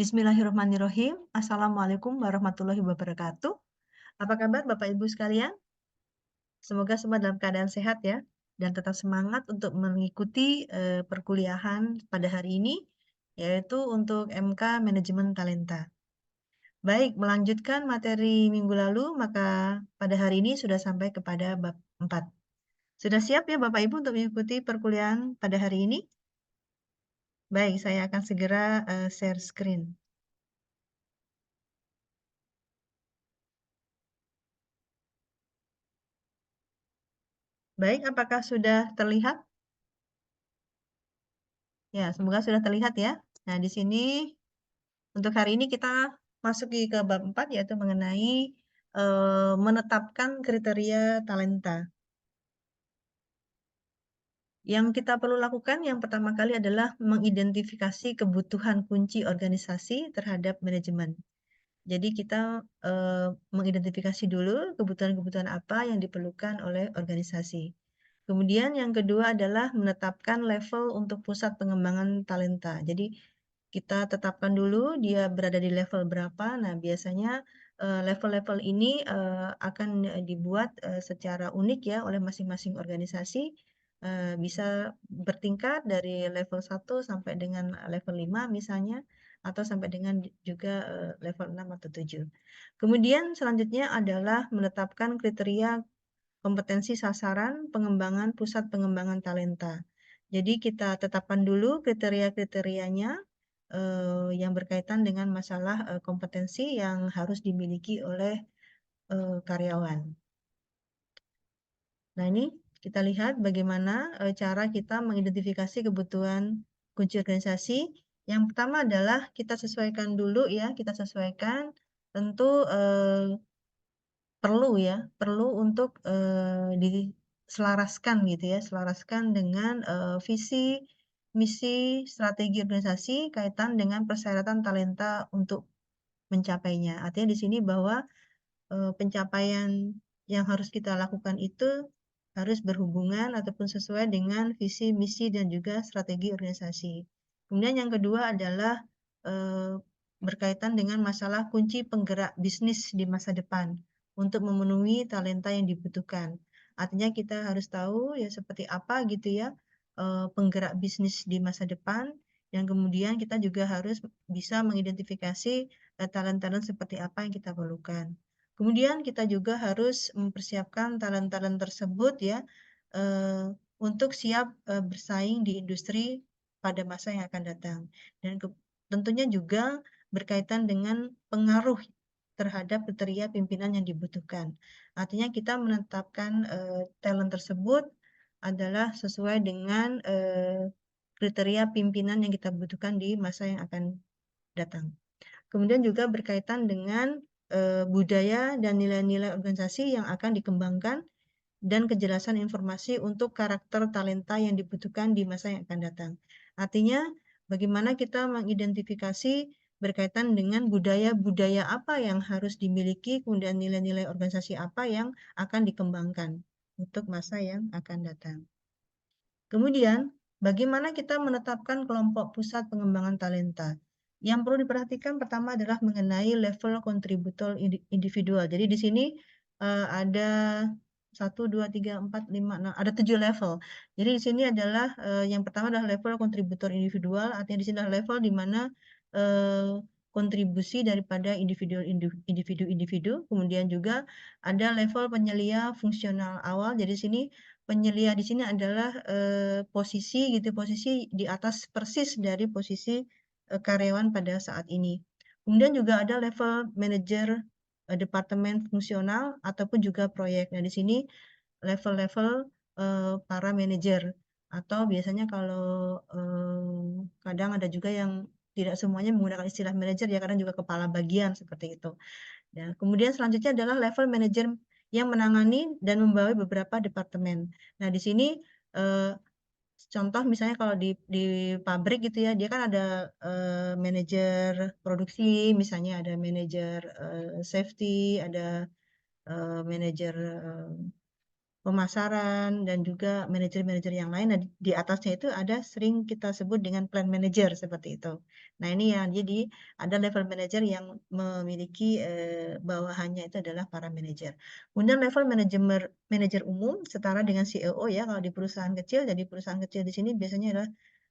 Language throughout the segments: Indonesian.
Bismillahirrahmanirrahim. Assalamualaikum warahmatullahi wabarakatuh. Apa kabar Bapak Ibu sekalian? Semoga semua dalam keadaan sehat ya, dan tetap semangat untuk mengikuti perkuliahan pada hari ini, yaitu untuk MK Manajemen Talenta. Baik, melanjutkan materi minggu lalu, maka pada hari ini sudah sampai kepada bab 4. Sudah siap ya Bapak Ibu untuk mengikuti perkuliahan pada hari ini? Baik, saya akan segera share screen. Baik, apakah sudah terlihat? Ya, semoga sudah terlihat ya. Nah, di sini untuk hari ini kita masuki ke bab 4 yaitu mengenai menetapkan kriteria talenta. Yang kita perlu lakukan yang pertama kali adalah mengidentifikasi kebutuhan kunci organisasi terhadap manajemen. Jadi kita mengidentifikasi dulu kebutuhan-kebutuhan apa yang diperlukan oleh organisasi. Kemudian yang kedua adalah menetapkan level untuk pusat pengembangan talenta. Jadi kita tetapkan dulu dia berada di level berapa. Nah, biasanya level-level ini akan dibuat secara unik ya oleh masing-masing organisasi. Bisa bertingkat dari level 1 sampai dengan level 5 misalnya, atau sampai dengan juga level 6 atau 7. Kemudian selanjutnya adalah menetapkan kriteria kompetensi sasaran pengembangan pusat pengembangan talenta. Jadi kita tetapkan dulu kriteria-kriterianya yang berkaitan dengan masalah kompetensi yang harus dimiliki oleh karyawan. Nah, ini kita lihat bagaimana cara kita mengidentifikasi kebutuhan kunci organisasi. Yang pertama adalah kita sesuaikan dulu ya, kita sesuaikan tentu perlu untuk diselaraskan gitu ya, selaraskan dengan visi, misi, strategi organisasi kaitan dengan persyaratan talenta untuk mencapainya. Artinya di sini bahwa pencapaian yang harus kita lakukan itu harus berhubungan ataupun sesuai dengan visi, misi, dan juga strategi organisasi. Kemudian yang kedua adalah eh, berkaitan dengan masalah kunci penggerak bisnis di masa depan untuk memenuhi talenta yang dibutuhkan. Artinya kita harus tahu ya seperti apa gitu ya penggerak bisnis di masa depan, yang kemudian kita juga harus bisa mengidentifikasi talent-talent seperti apa yang kita perlukan. Kemudian kita juga harus mempersiapkan talent-talent tersebut ya untuk siap bersaing di industri pada masa yang akan datang. Dan tentunya juga berkaitan dengan pengaruh terhadap kriteria pimpinan yang dibutuhkan. Artinya kita menetapkan talent tersebut adalah sesuai dengan kriteria pimpinan yang kita butuhkan di masa yang akan datang. Kemudian juga berkaitan dengan budaya dan nilai-nilai organisasi yang akan dikembangkan dan kejelasan informasi untuk karakter talenta yang dibutuhkan di masa yang akan datang. Artinya, bagaimana kita mengidentifikasi berkaitan dengan budaya-budaya apa yang harus dimiliki, kemudian nilai-nilai organisasi apa yang akan dikembangkan untuk masa yang akan datang. Kemudian, bagaimana kita menetapkan kelompok pusat pengembangan talenta? Yang perlu diperhatikan pertama adalah mengenai level kontributor individual. Jadi di sini ada 1, 2, 3, 4, 5, 6, ada 7 level. Jadi di sini adalah yang pertama adalah level kontributor individual, artinya di sini adalah level di mana kontribusi daripada individu-individu. Kemudian juga ada level penyelia fungsional awal. Jadi di sini penyelia di sini adalah posisi gitu, posisi di atas persis dari posisi karyawan pada saat ini. Kemudian juga ada level manajer departemen fungsional ataupun juga proyek. Nah, di sini level-level para manajer, atau biasanya kalau kadang ada juga yang tidak semuanya menggunakan istilah manajer ya, kadang juga kepala bagian seperti itu. Ya, kemudian selanjutnya adalah level manajer yang menangani dan membawa beberapa departemen. Nah, di sini contoh misalnya kalau di pabrik gitu ya, dia kan ada manajer produksi, misalnya ada manajer safety, ada manajer pemasaran, dan juga manajer-manajer yang lain. Nah, di atasnya itu ada sering kita sebut dengan plan manager seperti itu. Nah, ini yang jadi ada level manager yang memiliki bawahannya itu adalah para manajer. Kemudian level manajer umum setara dengan CEO ya kalau di perusahaan kecil. Jadi perusahaan kecil di sini biasanya adalah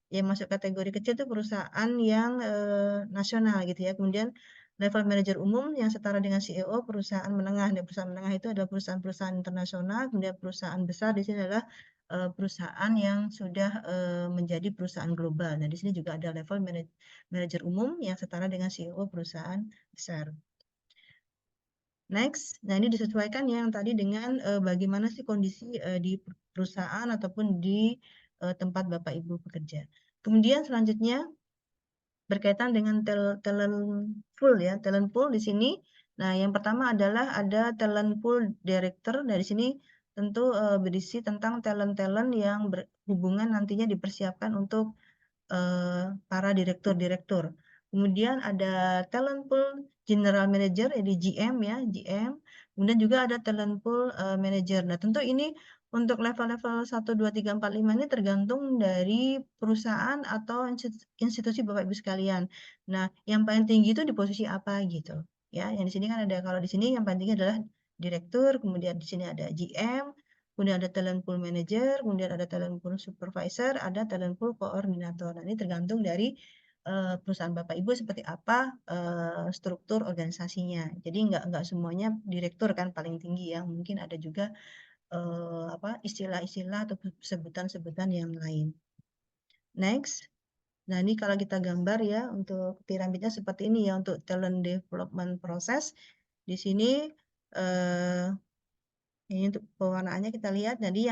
yang masuk kategori kecil itu perusahaan yang nasional gitu ya. Kemudian level manajer umum yang setara dengan CEO perusahaan menengah. Dan perusahaan menengah itu adalah perusahaan-perusahaan internasional. Kemudian perusahaan besar di sini adalah perusahaan yang sudah menjadi perusahaan global. Nah, di sini juga ada level manajer umum yang setara dengan CEO perusahaan besar. Next, nah ini disesuaikan yang tadi dengan bagaimana sih kondisi di perusahaan ataupun di tempat Bapak Ibu bekerja. Kemudian selanjutnya berkaitan dengan talent pool ya, talent pool di sini. Nah, yang pertama adalah ada talent pool director. Dari sini tentu berisi tentang talent-talent yang berhubungan nantinya dipersiapkan untuk para direktur-direktur. Kemudian ada talent pool general manager, jadi GM ya, GM. Kemudian juga ada talent pool manager. Nah, tentu ini untuk level-level 1, 2, 3, 4, 5 ini tergantung dari perusahaan atau institusi Bapak Ibu sekalian. Nah, yang paling tinggi itu di posisi apa gitu. Ya, yang di sini kan ada, kalau di sini yang paling tinggi adalah direktur, kemudian di sini ada GM, kemudian ada talent pool manager, kemudian ada talent pool supervisor, ada talent pool koordinator. Nah, ini tergantung dari perusahaan Bapak Ibu seperti apa struktur organisasinya. Jadi nggak semuanya direktur kan paling tinggi ya. Mungkin ada juga apa istilah-istilah atau sebutan-sebutan yang lain. Next. Nah, ini kalau kita gambar ya untuk piramidnya seperti ini ya untuk talent development proses. Di sini ini untuk pewarnaannya kita lihat. Jadi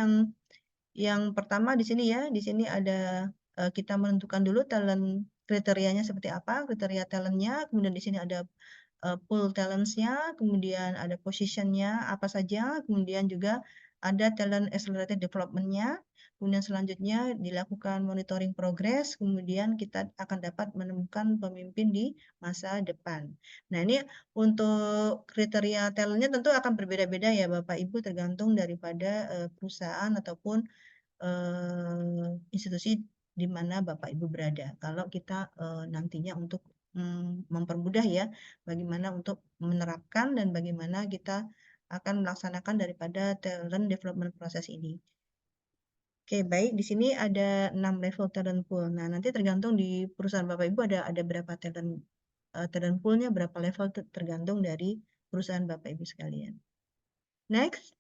yang pertama di sini ya, di sini ada kita menentukan dulu talent kriterianya seperti apa, kriteria talentnya, kemudian di sini ada pool talentsnya, kemudian ada positionnya apa saja, kemudian juga ada talent accelerated development-nya, kemudian selanjutnya dilakukan monitoring progress, kemudian kita akan dapat menemukan pemimpin di masa depan. Nah, ini untuk kriteria talentnya tentu akan berbeda-beda ya Bapak Ibu tergantung daripada perusahaan ataupun institusi di mana Bapak Ibu berada. Kalau kita nantinya untuk mempermudah ya bagaimana untuk menerapkan dan bagaimana kita akan melaksanakan daripada talent development proses ini. Oke, baik. Di sini ada 6 level talent pool. Nah, nanti tergantung di perusahaan Bapak Ibu ada berapa talent poolnya, berapa level tergantung dari perusahaan Bapak Ibu sekalian. Next.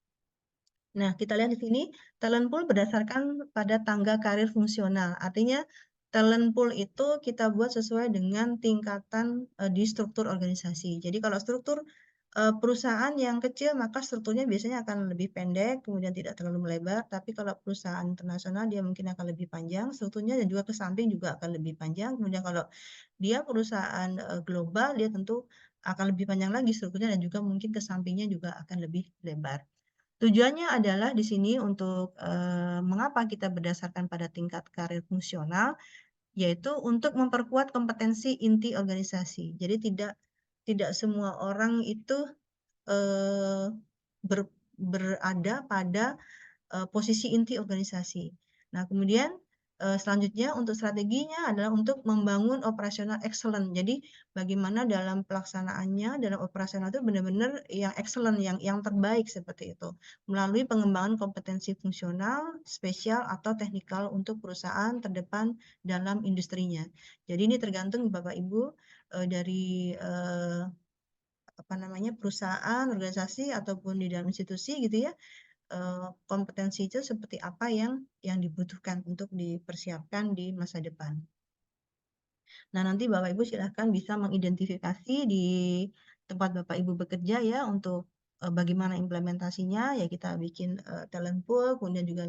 Nah, kita lihat di sini talent pool berdasarkan pada tangga karir fungsional. Artinya talent pool itu kita buat sesuai dengan tingkatan di struktur organisasi. Jadi kalau struktur perusahaan yang kecil maka strukturnya biasanya akan lebih pendek, kemudian tidak terlalu melebar. Tapi kalau perusahaan internasional dia mungkin akan lebih panjang strukturnya dan juga ke samping juga akan lebih panjang. Kemudian kalau dia perusahaan global dia tentu akan lebih panjang lagi strukturnya dan juga mungkin ke sampingnya juga akan lebih lebar. Tujuannya adalah di sini untuk mengapa kita berdasarkan pada tingkat karir fungsional, yaitu untuk memperkuat kompetensi inti organisasi. Jadi tidak semua orang itu eh, berada pada posisi inti organisasi. Nah, kemudian selanjutnya untuk strateginya adalah untuk membangun operasional excellent. Jadi bagaimana dalam pelaksanaannya, dalam operasional itu benar-benar yang excellent, yang terbaik seperti itu. Melalui pengembangan kompetensi fungsional, spesial, atau teknikal untuk perusahaan terdepan dalam industrinya. Jadi ini tergantung Bapak Ibu dari apa namanya perusahaan, organisasi, ataupun di dalam institusi gitu ya kompetensi itu seperti apa yang dibutuhkan untuk dipersiapkan di masa depan. Nah, nanti Bapak Ibu silahkan bisa mengidentifikasi di tempat Bapak Ibu bekerja ya untuk bagaimana implementasinya, ya kita bikin talent pool, kemudian juga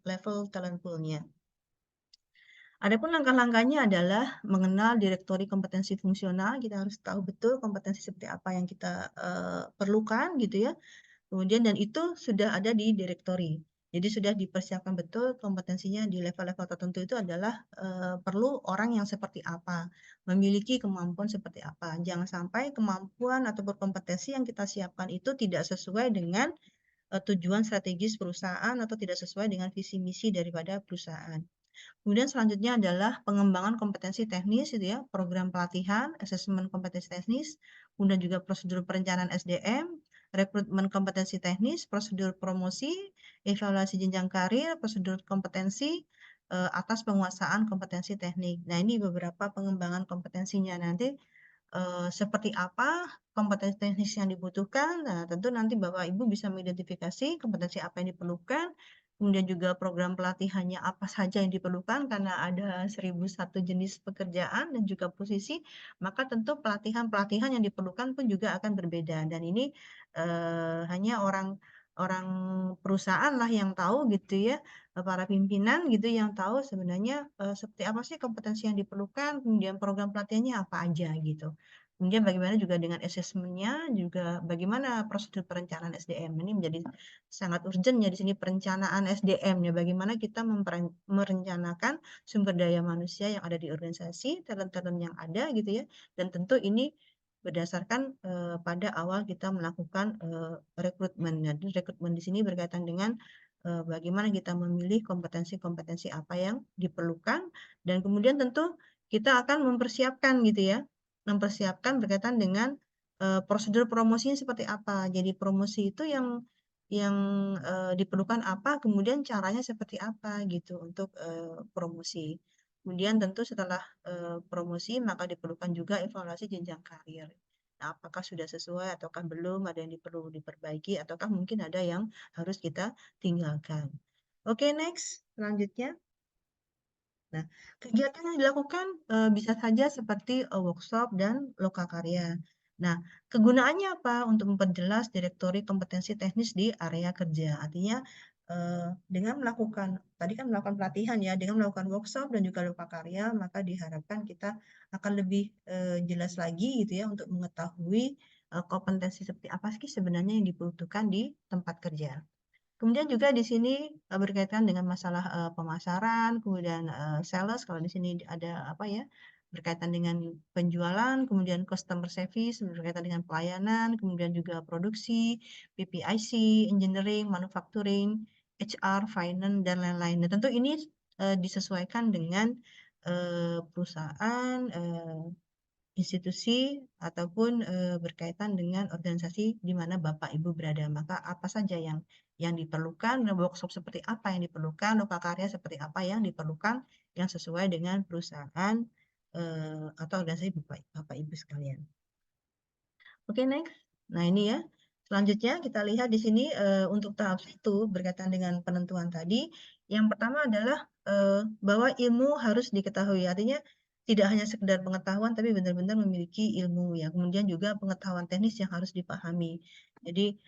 level talent pool-nya. Adapun langkah-langkahnya adalah mengenal direktori kompetensi fungsional, kita harus tahu betul kompetensi seperti apa yang kita perlukan gitu ya. Kemudian dan itu sudah ada di direktori. Jadi sudah dipersiapkan betul kompetensinya di level-level tertentu itu adalah perlu orang yang seperti apa, memiliki kemampuan seperti apa. Jangan sampai kemampuan atau kompetensi yang kita siapkan itu tidak sesuai dengan tujuan strategis perusahaan atau tidak sesuai dengan visi misi daripada perusahaan. Kemudian selanjutnya adalah pengembangan kompetensi teknis itu ya, program pelatihan, asesmen kompetensi teknis, kemudian juga prosedur perencanaan SDM, rekrutmen kompetensi teknis, prosedur promosi, evaluasi jenjang karir, prosedur kompetensi atas penguasaan kompetensi teknik. Nah, ini beberapa pengembangan kompetensinya. Nanti seperti apa kompetensi teknis yang dibutuhkan. Nah, tentu nanti Bapak Ibu bisa mengidentifikasi kompetensi apa yang diperlukan, kemudian juga program pelatihannya apa saja yang diperlukan karena ada 1.001 jenis pekerjaan dan juga posisi, maka tentu pelatihan-pelatihan yang diperlukan pun juga akan berbeda. Dan ini hanya orang orang perusahaan lah yang tahu gitu ya, para pimpinan gitu yang tahu sebenarnya seperti apa sih kompetensi yang diperlukan, kemudian program pelatihannya apa aja gitu. Kemudian bagaimana juga dengan asesmennya, juga bagaimana prosedur perencanaan SDM. Ini menjadi sangat urgent ya di sini perencanaan SDM ya. Bagaimana kita merencanakan sumber daya manusia yang ada di organisasi, talent-talent yang ada gitu ya. Dan tentu ini berdasarkan pada awal kita melakukan rekrutmen. Jadi rekrutmen di sini berkaitan dengan bagaimana kita memilih kompetensi-kompetensi apa yang diperlukan dan kemudian tentu kita akan mempersiapkan gitu ya, mempersiapkan berkaitan dengan prosedur promosinya seperti apa. Jadi promosi itu yang diperlukan apa, kemudian caranya seperti apa gitu untuk promosi. Kemudian tentu setelah promosi maka diperlukan juga evaluasi jenjang karir. Nah, apakah sudah sesuai ataukah belum, ada yang perlu diperbaiki ataukah mungkin ada yang harus kita tinggalkan. Oke, next. Selanjutnya. Nah, kegiatan yang dilakukan bisa saja seperti workshop dan lokakarya. Nah, kegunaannya apa? Untuk memperjelas direktori kompetensi teknis di area kerja. Artinya, dengan melakukan, tadi kan melakukan pelatihan ya, dengan melakukan workshop dan juga lokakarya, maka diharapkan kita akan lebih jelas lagi gitu ya, untuk mengetahui kompetensi seperti apa sih sebenarnya yang dibutuhkan di tempat kerja. Kemudian juga di sini berkaitan dengan masalah pemasaran, kemudian sales, kalau di sini ada apa ya, berkaitan dengan penjualan, kemudian customer service, berkaitan dengan pelayanan, kemudian juga produksi, PPIC, engineering, manufacturing, HR, finance, dan lain-lain. Nah, tentu ini disesuaikan dengan perusahaan, institusi ataupun berkaitan dengan organisasi di mana Bapak Ibu berada. Maka apa saja yang diperlukan, dan workshop seperti apa yang diperlukan, lokal karya seperti apa yang diperlukan yang sesuai dengan perusahaan atau organisasi Bapak Ibu sekalian. Oke, next. Nah, ini ya. Selanjutnya kita lihat di sini untuk tahap 1 berkaitan dengan penentuan tadi. Yang pertama adalah bahwa ilmu harus diketahui. Artinya tidak hanya sekedar pengetahuan tapi benar-benar memiliki ilmu ya. Kemudian juga pengetahuan teknis yang harus dipahami. Jadi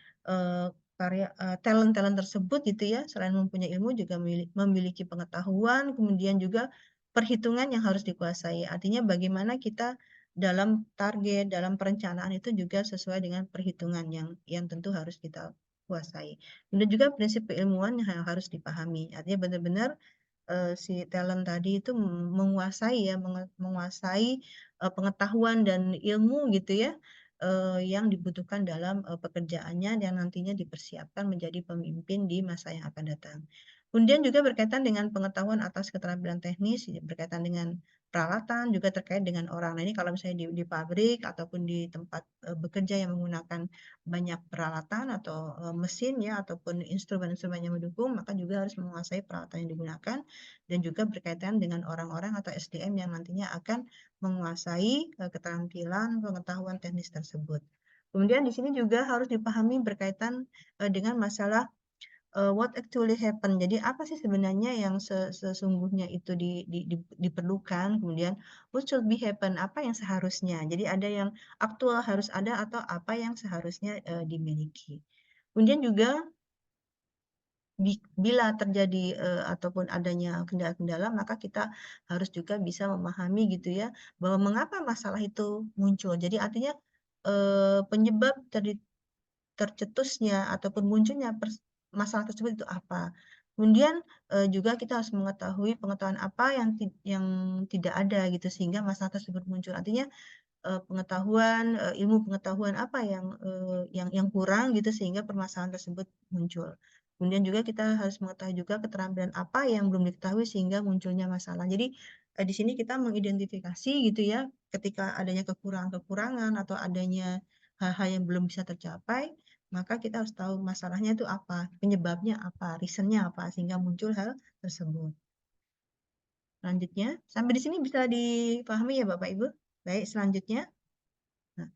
talent-talent tersebut gitu ya, selain mempunyai ilmu juga memiliki pengetahuan, kemudian juga perhitungan yang harus dikuasai. Artinya bagaimana kita dalam target, dalam perencanaan itu juga sesuai dengan perhitungan yang tentu harus kita kuasai. Kemudian juga prinsip keilmuan yang harus dipahami. Artinya benar-benar si talent tadi itu menguasai ya, menguasai pengetahuan dan ilmu gitu ya, yang dibutuhkan dalam pekerjaannya yang nantinya dipersiapkan menjadi pemimpin di masa yang akan datang. Kemudian juga berkaitan dengan pengetahuan atas keterampilan teknis, berkaitan dengan peralatan, juga terkait dengan orang. Nah, ini kalau misalnya di pabrik ataupun di tempat bekerja yang menggunakan banyak peralatan atau mesin ya, ataupun instrumen-instrumen yang mendukung, maka juga harus menguasai peralatan yang digunakan dan juga berkaitan dengan orang-orang atau SDM yang nantinya akan menguasai keterampilan pengetahuan teknis tersebut. Kemudian di sini juga harus dipahami berkaitan dengan masalah what actually happen. Jadi apa sih sebenarnya yang sesungguhnya itu diperlukan, kemudian what should be happen, apa yang seharusnya. Jadi ada yang aktual harus ada atau apa yang seharusnya dimiliki. Kemudian juga bila terjadi ataupun adanya kendala-kendala, maka kita harus juga bisa memahami gitu ya, bahwa mengapa masalah itu muncul. Jadi artinya penyebab tercetusnya ataupun munculnya masalah tersebut itu apa. Kemudian juga kita harus mengetahui pengetahuan apa yang tidak ada gitu sehingga masalah tersebut muncul. Artinya pengetahuan, ilmu pengetahuan apa yang kurang gitu sehingga permasalahan tersebut muncul. Kemudian juga kita harus mengetahui juga keterampilan apa yang belum diketahui sehingga munculnya masalah. Jadi di sini kita mengidentifikasi gitu ya, ketika adanya kekurangan-kekurangan atau adanya hal-hal yang belum bisa tercapai, maka kita harus tahu masalahnya itu apa, penyebabnya apa, reasonnya apa, sehingga muncul hal tersebut. Selanjutnya, sampai di sini bisa dipahami ya Bapak Ibu? Baik, selanjutnya. Nah,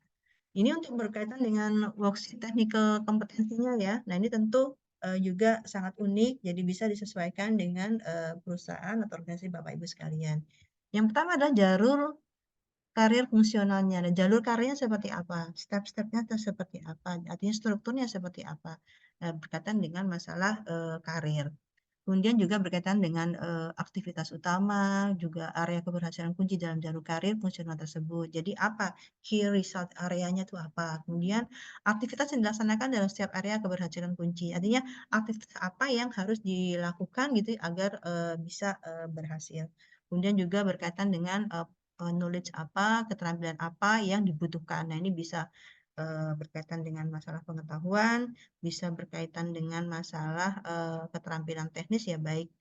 ini untuk berkaitan dengan worksheet technical kompetensinya ya. Nah, ini tentu juga sangat unik, jadi bisa disesuaikan dengan perusahaan atau organisasi Bapak Ibu sekalian. Yang pertama adalah jalur karir fungsionalnya. Dan jalur karirnya seperti apa? Step-stepnya seperti apa? Artinya strukturnya seperti apa? Nah, berkaitan dengan masalah karir. Kemudian juga berkaitan dengan aktivitas utama, juga area keberhasilan kunci dalam jalur karir fungsional tersebut. Jadi apa key result areanya itu apa? Kemudian aktivitas yang dilaksanakan dalam setiap area keberhasilan kunci. Artinya aktivitas apa yang harus dilakukan gitu agar bisa berhasil. Kemudian juga berkaitan dengan knowledge apa, keterampilan apa yang dibutuhkan. Nah, ini bisa berkaitan dengan masalah pengetahuan, bisa berkaitan dengan masalah keterampilan teknis ya baik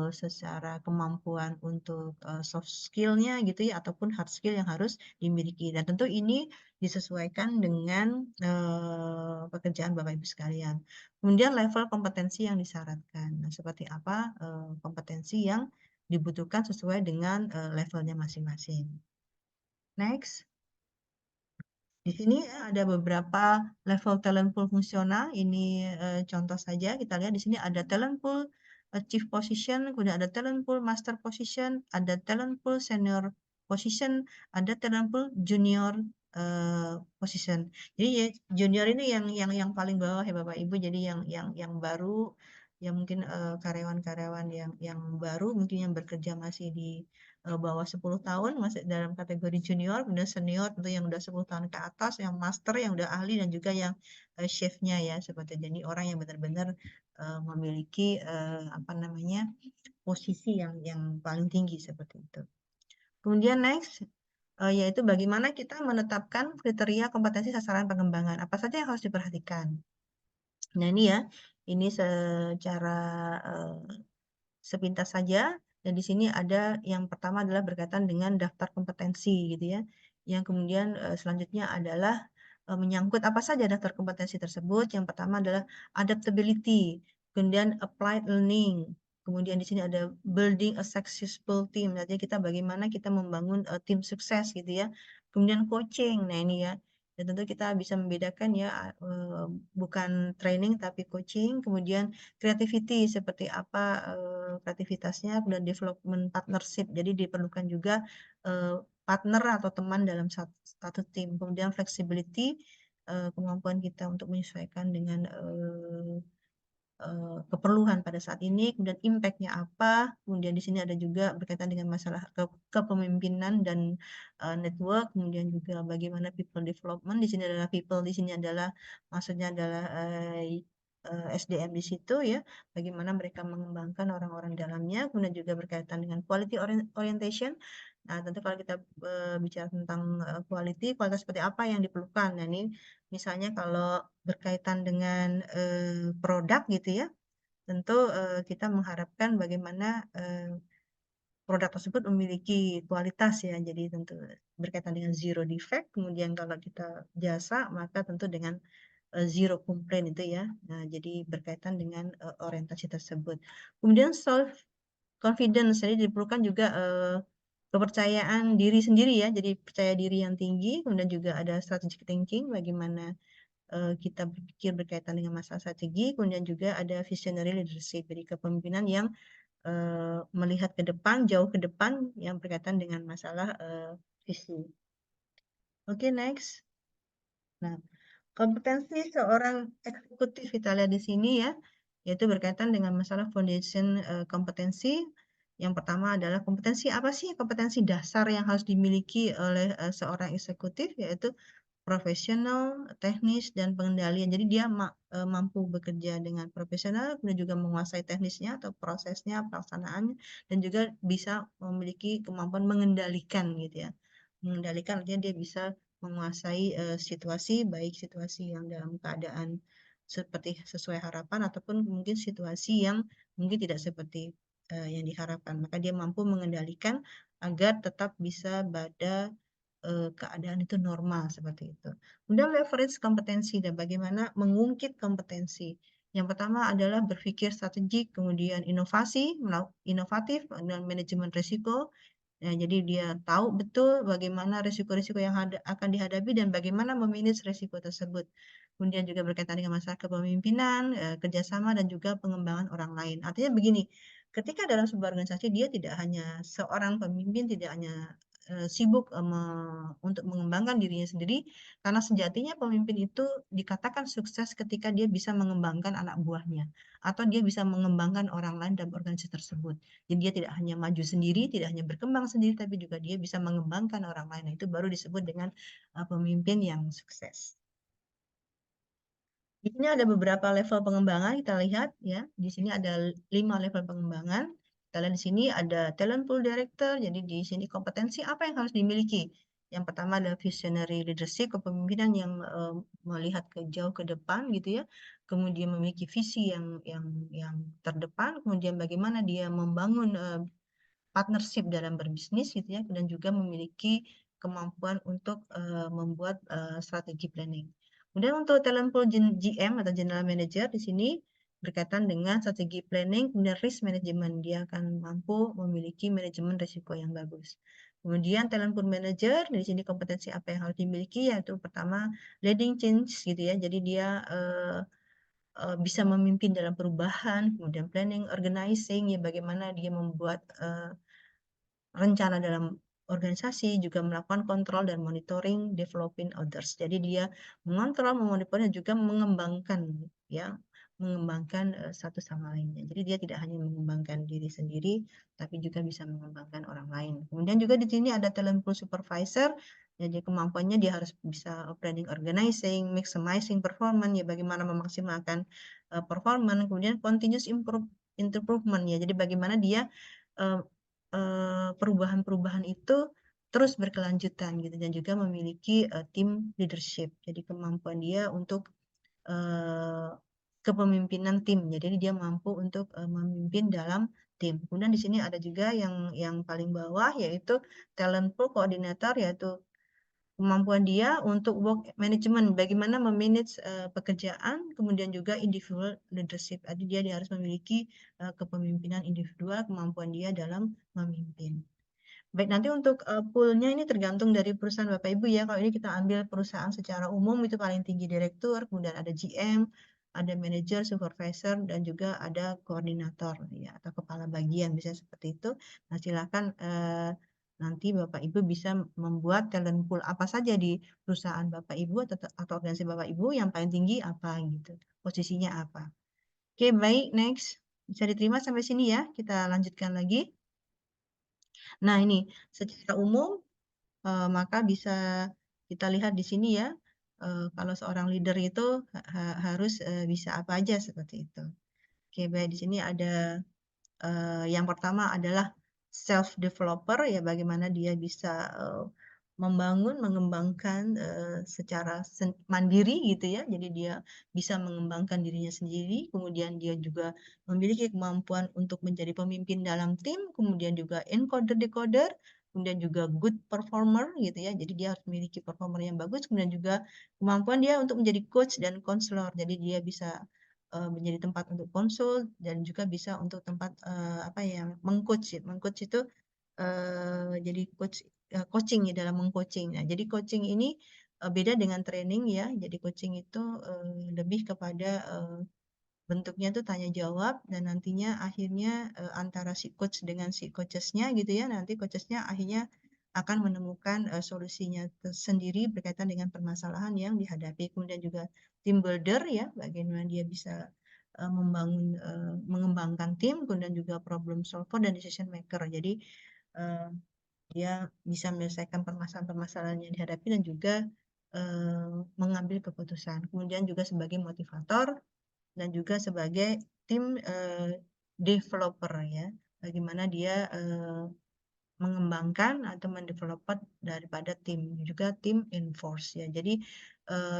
secara kemampuan untuk soft skill-nya gitu ya ataupun hard skill yang harus dimiliki dan tentu ini disesuaikan dengan pekerjaan Bapak Ibu sekalian. Kemudian level kompetensi yang disyaratkan. Nah, seperti apa kompetensi yang dibutuhkan sesuai dengan levelnya masing-masing. Next. Di sini ada beberapa level talent pool fungsional. Ini contoh saja kita lihat di sini ada talent pool chief position, kemudian ada talent pool master position, ada talent pool senior position, ada talent pool junior position. Jadi ya, junior ini yang paling bawah ya Bapak Ibu. Jadi yang baru, yang mungkin karyawan-karyawan yang baru, mungkin yang bekerja masih di bawah 10 tahun masih dalam kategori junior, kemudian senior tentu yang udah 10 tahun ke atas, yang master yang udah ahli dan juga yang chefnya ya seperti jadi orang yang benar-benar memiliki apa namanya posisi yang paling tinggi seperti itu. Kemudian next yaitu bagaimana kita menetapkan kriteria kompetensi sasaran pengembangan. Apa saja yang harus diperhatikan? Nah ini ya, ini secara sepintas saja. Dan di sini ada yang pertama adalah berkaitan dengan daftar kompetensi gitu ya. Yang kemudian selanjutnya adalah menyangkut apa saja daftar kompetensi tersebut. Yang pertama adalah adaptability, kemudian applied learning. Kemudian di sini ada building a successful team. Artinya kita bagaimana kita membangun tim sukses gitu ya. Kemudian coaching. Nah, ini ya. Dan tentu kita bisa membedakan ya bukan training tapi coaching. Kemudian creativity seperti apa kreativitasnya, kemudian development partnership. Jadi diperlukan juga partner atau teman dalam satu tim. Kemudian flexibility, kemampuan kita untuk menyesuaikan dengan keperluan pada saat ini, kemudian impact-nya apa, kemudian di sini ada juga berkaitan dengan masalah kepemimpinan dan network, kemudian juga bagaimana people development, di sini adalah people, di sini adalah maksudnya adalah SDM di situ ya, bagaimana mereka mengembangkan orang-orang dalamnya, kemudian juga berkaitan dengan quality orientation. Nah, tentu kalau kita bicara tentang quality, kualitas seperti apa yang diperlukan. Nah, ini misalnya kalau berkaitan dengan produk gitu ya, tentu kita mengharapkan bagaimana produk tersebut memiliki kualitas ya. Jadi tentu berkaitan dengan zero defect. Kemudian kalau kita jasa, maka tentu dengan zero complaint itu ya. Nah, jadi berkaitan dengan orientasi tersebut. Kemudian self confidence, jadi diperlukan juga kepercayaan diri sendiri ya. Jadi percaya diri yang tinggi. Kemudian juga ada strategic thinking, bagaimana kita berpikir berkaitan dengan masalah strategi, kemudian juga ada visionary leadership, jadi kepemimpinan yang melihat ke depan, jauh ke depan, yang berkaitan dengan masalah visi. Oke, next. Nah, kompetensi seorang eksekutif kita lihat di sini ya, yaitu berkaitan dengan masalah foundation kompetensi. Yang pertama adalah kompetensi apa sih? Kompetensi dasar yang harus dimiliki oleh seorang eksekutif, yaitu profesional, teknis, dan pengendalian. Jadi dia mampu bekerja dengan profesional, kemudian juga menguasai teknisnya atau prosesnya, pelaksanaannya, dan juga bisa memiliki kemampuan mengendalikan gitu ya. mengendalikan artinya dia bisa menguasai situasi, baik situasi yang dalam keadaan seperti sesuai harapan ataupun mungkin situasi yang mungkin tidak seperti yang diharapkan. Maka dia mampu mengendalikan agar tetap bisa pada keadaan itu normal seperti itu. Kemudian leverage kompetensi dan bagaimana mengungkit kompetensi. Yang pertama adalah berpikir strategik, kemudian inovatif, dan manajemen risiko. Ya, jadi dia tahu betul bagaimana risiko-risiko yang akan dihadapi dan bagaimana memanage risiko tersebut. Kemudian juga berkaitan dengan masalah kepemimpinan, kerjasama, dan juga pengembangan orang lain. Artinya begini, ketika dalam sebuah organisasi dia tidak hanya seorang pemimpin, tidak hanya sibuk untuk mengembangkan dirinya sendiri, karena sejatinya pemimpin itu dikatakan sukses ketika dia bisa mengembangkan anak buahnya, atau dia bisa mengembangkan orang lain dalam organisasi tersebut. Jadi dia tidak hanya maju sendiri, tidak hanya berkembang sendiri, tapi juga dia bisa mengembangkan orang lain. Nah, itu baru disebut dengan pemimpin yang sukses. Di sini ada beberapa level pengembangan, kita lihat ya. Di sini ada 5 level pengembangan. Kita lihat di sini ada talent pool director, jadi di sini kompetensi apa yang harus dimiliki. Yang pertama adalah visionary leadership, kepemimpinan yang melihat ke jauh ke depan gitu ya. Kemudian memiliki visi yang terdepan, kemudian bagaimana dia membangun partnership dalam berbisnis gitu ya, dan juga memiliki kemampuan untuk membuat strategi planning. Kemudian untuk talent pool GM atau General Manager di sini berkaitan dengan strategi planning, kemudian risk management. Dia akan mampu memiliki manajemen risiko yang bagus. Kemudian talent pool manager, di sini kompetensi apa yang harus dimiliki, yaitu pertama leading change gitu ya. Jadi dia bisa memimpin dalam perubahan, kemudian planning, organizing, ya bagaimana dia membuat rencana dalam organisasi, juga melakukan kontrol dan monitoring developing others. Jadi dia mengontrol, memonitor dan juga mengembangkan ya, mengembangkan satu sama lainnya. Jadi dia tidak hanya mengembangkan diri sendiri, tapi juga bisa mengembangkan orang lain. Kemudian juga di sini ada talent pool supervisor. Jadi kemampuannya dia harus bisa planning, organizing, maximizing performance, ya bagaimana memaksimalkan performance, kemudian continuous improvement ya. Jadi bagaimana dia uh, perubahan-perubahan itu terus berkelanjutan gitu, dan juga memiliki tim leadership. Jadi kemampuan dia untuk uh, kepemimpinan tim. Jadi dia mampu untuk memimpin dalam tim. Kemudian di sini ada juga yang paling bawah, yaitu talent pool coordinator, yaitu kemampuan dia untuk work management, bagaimana memanage pekerjaan, kemudian juga individual leadership. Jadi dia harus memiliki kepemimpinan individual, kemampuan dia dalam memimpin. Baik, nanti untuk poolnya ini tergantung dari perusahaan Bapak Ibu ya. Kalau ini kita ambil perusahaan secara umum, itu paling tinggi direktur, kemudian ada GM, ada manajer, supervisor, dan juga ada koordinator ya, atau kepala bagian, bisa seperti itu. Nah, silakan nanti Bapak Ibu bisa membuat talent pool apa saja di perusahaan Bapak Ibu atau organisasi Bapak Ibu, yang paling tinggi apa gitu, posisinya apa. Oke, baik, next. Bisa diterima sampai sini ya. Kita lanjutkan lagi. Nah, ini secara umum maka bisa kita lihat di sini ya, kalau seorang leader itu harus bisa apa aja seperti itu. Oke, baik, di sini ada yang pertama adalah self developer, ya bagaimana dia bisa membangun, mengembangkan secara mandiri gitu ya. Jadi dia bisa mengembangkan dirinya sendiri, kemudian dia juga memiliki kemampuan untuk menjadi pemimpin dalam tim, kemudian juga encoder decoder, kemudian juga good performer gitu ya. Jadi dia harus memiliki performer yang bagus, kemudian juga kemampuan dia untuk menjadi coach dan konselor. Jadi dia bisa menjadi tempat untuk konsul dan juga bisa untuk tempat apa ya, mengcoach ya. Mengcoach itu jadi coaching ya, dalam mengcoaching. Nah, jadi coaching ini beda dengan training ya. Jadi coaching itu lebih kepada bentuknya tuh tanya jawab, dan nantinya akhirnya antara si coach dengan si coachesnya gitu ya. Nanti coachesnya akhirnya akan menemukan solusinya sendiri berkaitan dengan permasalahan yang dihadapi. Kemudian juga team builder ya, bagaimana dia bisa mengembangkan tim, kemudian juga problem solver dan decision maker. Jadi eh, dia bisa menyelesaikan permasalahan-permasalahan yang dihadapi dan juga mengambil keputusan. Kemudian juga sebagai motivator dan juga sebagai tim developer ya. Bagaimana dia mengembangkan atau mendevelopment daripada tim, juga tim enforce ya. Jadi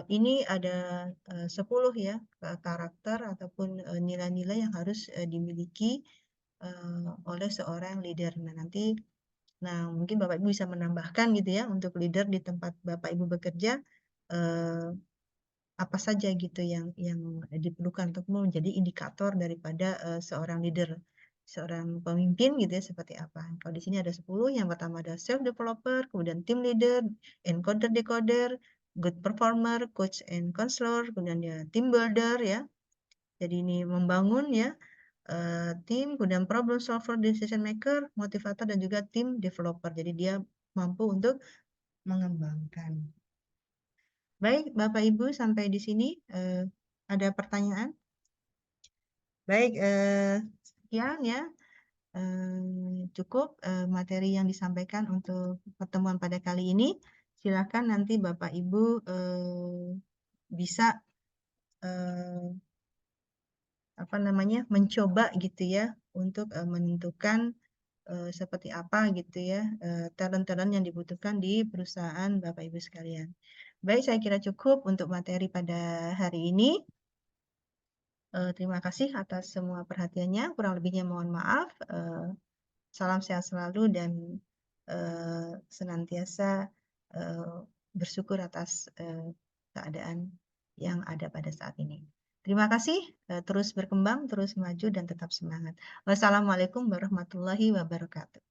ini ada 10 ya karakter ataupun nilai-nilai yang harus dimiliki oleh seorang leader. Nah, mungkin Bapak Ibu bisa menambahkan gitu ya untuk leader di tempat Bapak Ibu bekerja, eh, apa saja gitu yang diperlukan untuk menjadi indikator daripada seorang leader, seorang pemimpin gitu ya seperti apa. Kalau di sini ada 10, yang pertama ada self developer, kemudian team leader, encoder decoder, good performer, coach and counselor, kemudian ya team builder ya. Jadi ini membangun ya tim, kemudian problem solver, decision maker, motivator dan juga tim developer. Jadi dia mampu untuk mengembangkan. Baik, Bapak Ibu sampai di sini ada pertanyaan? Baik, sekian ya. Cukup materi yang disampaikan untuk pertemuan pada kali ini. Silakan nanti Bapak Ibu bisa apa namanya mencoba gitu ya untuk menentukan seperti apa gitu ya talent-talent yang dibutuhkan di perusahaan Bapak Ibu sekalian. Baik, saya kira cukup untuk materi pada hari ini. Terima kasih atas semua perhatiannya. Kurang lebihnya mohon maaf. Salam sehat selalu dan senantiasa eh, bersyukur atas keadaan yang ada pada saat ini. Terima kasih, terus berkembang, terus maju, dan tetap semangat. Wassalamualaikum warahmatullahi wabarakatuh.